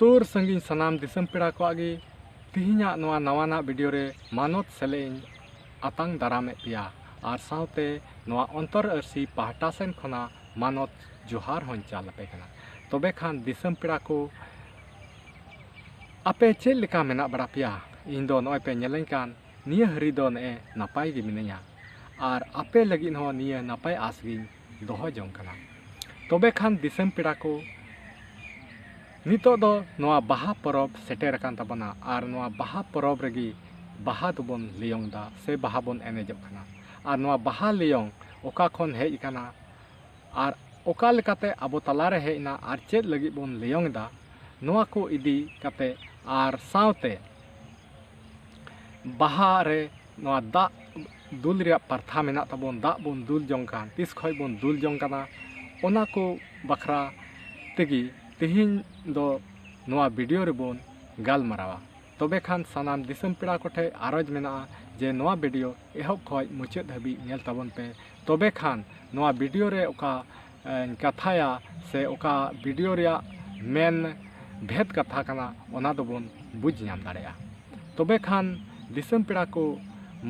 सुर संगी सनाम दिसम पेड़ा को आगे तिहिना नवा नवाना वीडियो रे मानत सेलें आतंग दारामे पिया और साउते नवा अंतर अरसी पाहटा सेन खना मानत जोहार हों चाल पे कना तबे खान दिसम पेड़ा को आपे चेल लेका मेना बड़ा पिया इन दो नय पे नेलें कान निया हरी दो ने नापाय गे मिनया और आपे लगिन हो निया नापाय आसगी दोहो जों कना तबे खान दिसम पेड़ा को नितो दो नवा बाहा परब सेटेर कान तबना और नवा बाहा परब रेगी बाहा दुबन लियोंग दा से बाहा बन एनेजब खाना और नवा बाहा लियोंग ओका खन हेज काना और ओका लेकाते अबो तलारे हेजना और चेद लगी बन लियोंग दा नवा को इदी काते और साउते बाहा रे नवा दा दुल रिया प्रथा मेना तबन दा बन दुल जोंग कान तिस खय बन दुल जोंग काना ओना को बखरा तेगी तिहिन दो नवा वीडियो रे बोन गालमारावा तबे खान सानाम दिसम पेड़ा कोठे आरज मेना जे नवा वीडियो एहब खय मुचाद धाबी नेल ताबन पे तबे खान नवा वीडियो रे ओका कथाया से ओका वीडियो रे मेन भेद कथा कना ओना दो बोन बुझ नाम दाड़ेया तबे खान दिसम पेड़ा को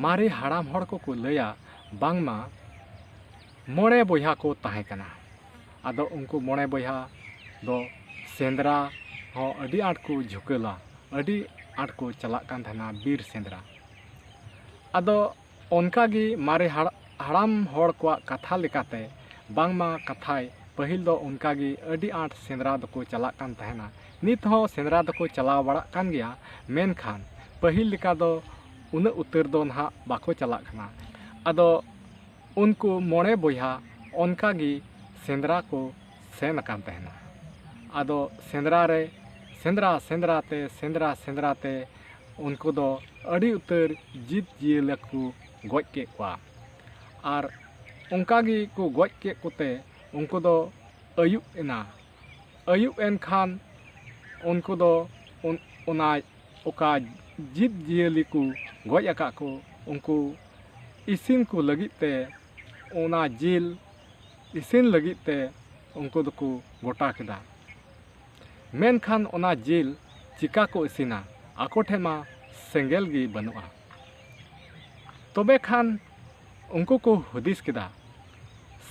मारे हाड़ाम हड़ को लया बांगमा मोड़े बोया को ताहे कना आदो उनको मोड़े बोया दो सेंद्रा हो अडी आट को झुकला अडी आट को चला कान थाना बीर सेंद्रा आदो उनकागी मारे हाड़ाम हड़ को कथा लेकाते बांगमा कथाय पहिल दो उनकागी अडी आट सेंद्रा दको चला कान थाना नित हो सेंद्रा दको चला बड़ा कान गया मेन खान पहिल लेका दो उन उतर दो ना बाको चला खाना आदो उनको मोड़े बोया उनकागी सेंद्रा को सेन कान थाना आदो सेंद्रा रे सेंद्रा ते उनको दो अड़ी उतर जीत जियल को गज के कुआ और उनकागी को गज के कोते उनको दो अयुब एन खान उनको दो उना ओका जीत जियली को गज आका को उनको इसिन को लगिते उना जिल इसिन लगिते उनको दो को गोटा केदा मेनखान ओना जिल चिका को इसिना आको ठेमा सेंगेल गी बनुआ तबे खान उनको को हुदिस केदा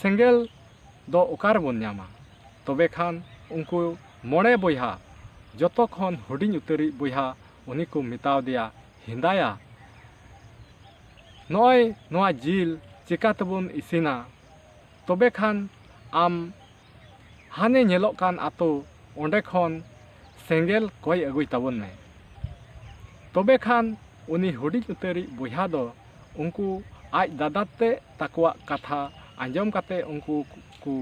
सेंगेल दो ओकार बन न्यामा तबे खान उनको मोड़े बोया जतो खन हुडिंग उतरी बोया उनी को मिताव दिया हिंदाया नय नोआ जिल चिका तबुन इसिना तबे खान आम हाने नेलोक कान आतो ओंडे खन सेंगेल कय अगुई ताबन में तबे खान उनी हुडिंग उतरी बोया दो उनको आज दादाते ताकवा कथा आंजम काते उनको को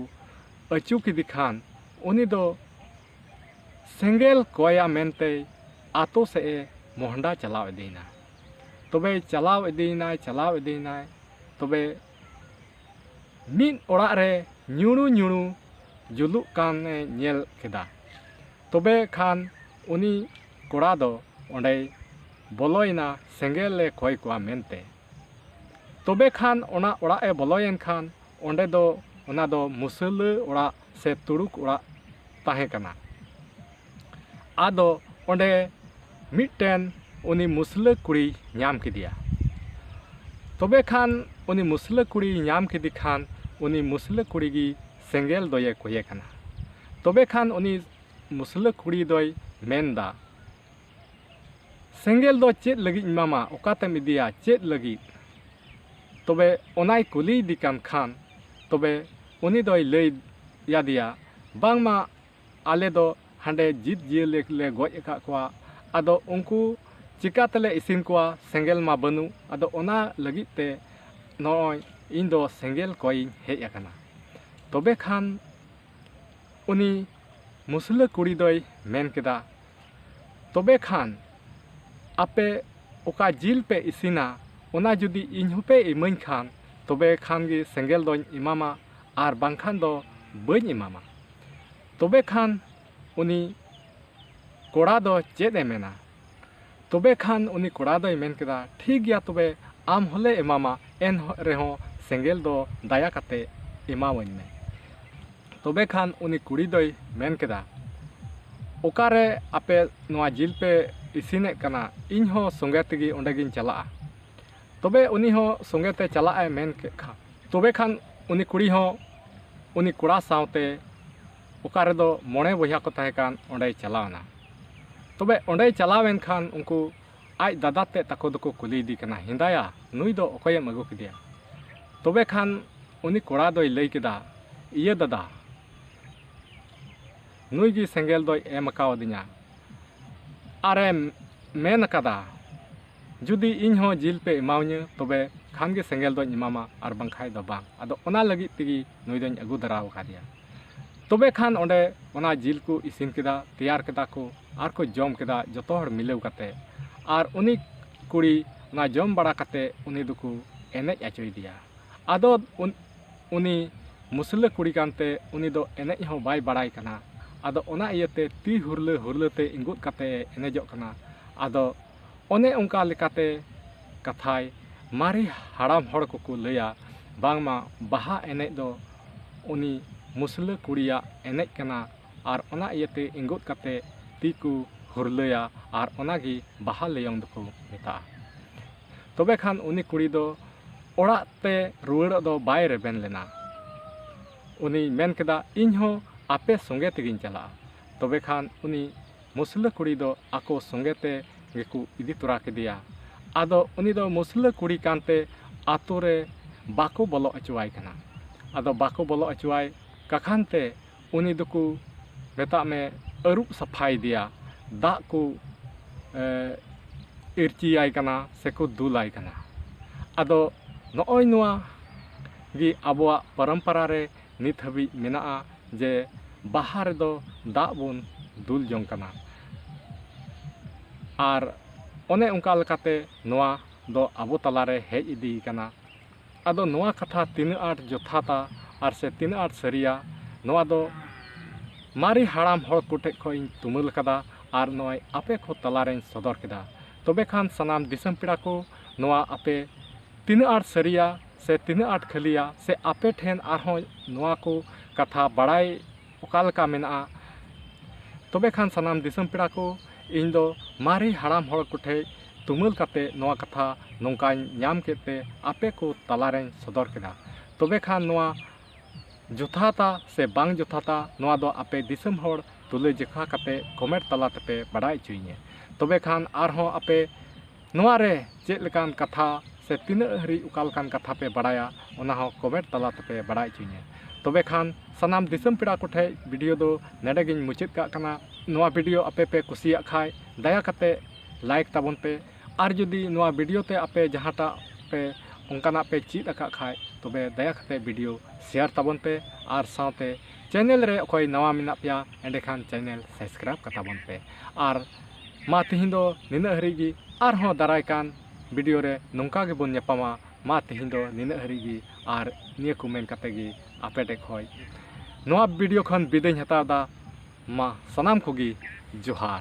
अचू किदी खान उनी दो सेंगेल कया मेनते आतो से मोहंडा चलाव इदीना तबे चलाव इदीना तबे मिन ओड़ा रे न्यूणु जुलुक कान नेल केदा तबे खान उनी कोड़ा दो ओंडे बोलोयना सेंगेल ले कय कोआ मेनते तबे खान ओना ओड़ा ए बोलोयन खान ओंडे दो ओना दो मुसल ओड़ा से तुड़ुक ओड़ा ताहे कना आदो ओंडे मिटन उनी मुसल कुड़ी नाम किदिया तबे खान उनी मुसल कुड़ी नाम किदी खान उनी मुसल कुड़ी गी सेंगेल दोये कोये कना तबे खान उनी मुसल कुड़ी दोय मेनदा सेंगेल दो चेद लगी मामा ओकातेम इदिया चेद लगी तबे ओनाय कुली दिकान खान तबे उनी दोय लय यादिया बांगमा आले दो हांडे जीत जियले ले गज एका कोआ आदो उनको चिकातले इसिन कोआ सेंगेल मा बनु आदो ओना लगिते नय इन दो सेंगेल कोई हेज आकना तबे खान उनी मुसला कुड़ी दोय मेन केदा तबे खान आपे ओका जिल पे इसिना ओना जुदी इन होपे इमन खान तबे खान गे सेंगेल दोय इमामा आर बांखान दो बई इमामा तबे खान उनी कोड़ा दो चेद मेना तबे खान उनी कोड़ा दोय मेन केदा ठीक गया तबे आम होले इमामा एन रेहो सेंगेल दो दाया काते इमावइन में तबे खान उनी कुड़ी दोय मेन केदा ओकारे आपे नोआ जिल पे इसिने कना इन हो संगे तेगी ओंडेगिन चला तबे उनी हो संगे ते चलाए मेन के खा तबे खान उनी कुड़ी हो उनी कुड़ा सावते ओकारे दो मोणे बहिया को ताहे कान ओंडे चलावना तबे ओंडे चलावेन खान उनको आज दादा ते ताको दको कुली दी कना हिंदाया नुई दो ओकोयम अगु किदिया तबे खान उनी कुड़ा दोय लई किदा इये दादा नुई गी सेंगेल दोय एम कावदिया आरे मेन कदा जुदी इन हो जिल पे इमावन्य तबे खान गे सेंगेल दोय इमामा आर बांखाय दो बांग आदो ओना लगी तिगी नुई दोय अगु दराव कादिया तबे खान ओंडे ओना जिल को इसिन किदा तैयार किदा को आर को जम किदा जतो हर मिलेव काते आर उनी कुड़ी ओना जम बड़ा काते उनी दुकु एनेज अचोय दिया आदो उनी मुसले कुड़ी कानते उनी दो एनेज हो बाय बड़ाय कना आदो ओना इयते ती हुरले हुरले ते इंगुत काते एनेजो कना आदो ओने उनका लेकाते कथाय मारी हाड़ाम हड़ को लैया बांगमा बाहा एनेज दो उनी मुसले कुड़िया एनेज कना आर ओना इयते इंगुत काते ती को हुरलेया आर ओनागी बाहा लेयंग दको मेता तबे खान उनी कुड़ी दो ओड़ा ते रुवाड़ दो बाय रेबेन लेना उनी मेन केदा इन हो आपे संगे तेगिन चला तबे खान उनी मुसले कुड़ी दो आको संगे ते गेकु इदी तोरा केदिया आदो उनी दो मुसले कुड़ी कानते आतो रे बाको बोलो अचुवाय कना आदो बाको बोलो अचुवाय कखानते उनी दुकु मेता में अरुप सफाई दिया दा को इर्चियाय कना सेको दुलाय कना आदो नॉय नोआ गी आबोआ परंपरा रे नित हबी मेना जे बाहा रे दो दा बोन दुल जोंग कना आर ओने उनका लकाते नोआ दो आबो तलारे हेज इदी कना आदो नोआ कथा तीन आठ जथाता आर से तीन आठ सरिया नोआ दो मारी हाड़ाम हड़ कोटे खो तुमुल कदा आर नोय आपे को तलारे सदर केदा तबे खान सनाम दिसम पिड़ा को नोआ आपे तीन आठ सरिया से तीन आठ खलिया से आपे ठेन आरहों नोआ को कथा बड़ाई ओकालका मेना तबे खान सनाम दिसम पिड़ा को इन दो मारी हाड़ाम हड़ कोठे तुमुल काते नोआ कथा नोंका ᱧᱟᱢ केते आपे को तलारे सदर केदा तबे खान नोआ जुथाता से बांग जुथाता नोआ दो आपे दिसम हड़ तुले जखा काते कमेंट तला तेपे बड़ाई चुइने तबे खान आरहों आपे नोआ रे चेक लेकान कथा से तीन हरी उकालकान कथा पे बड़ाया ओना हो कमेंट तला तेपे बड़ाई चुइने तबे खान सनाम दिसम पिड़ा कोठे वीडियो दो नेडेगिन मुचित का कना नोआ वीडियो आपे पे कुसिया खाय दया काते लाइक ताबन पे आर जुदी नोआ वीडियो ते आपे जहाटा पे उनकाना पे चीज अका खाय तबे दया काते वीडियो शेयर ताबन पे आर साथे चैनल रे अकोय नवा मिना पिया एंडे खान चैनल सब्सक्राइब कताबन पे आर मा तिहिन दो निना हरिगी आर हो दाराय कान वीडियो रे नोंका गे बोन नेपामा मा तिहिन दो निना हरिगी आर निया को मेन काते गी आपे टे खोय नोआ वीडियो खन बिदें हतादा मा सनाम कोगी जोहार।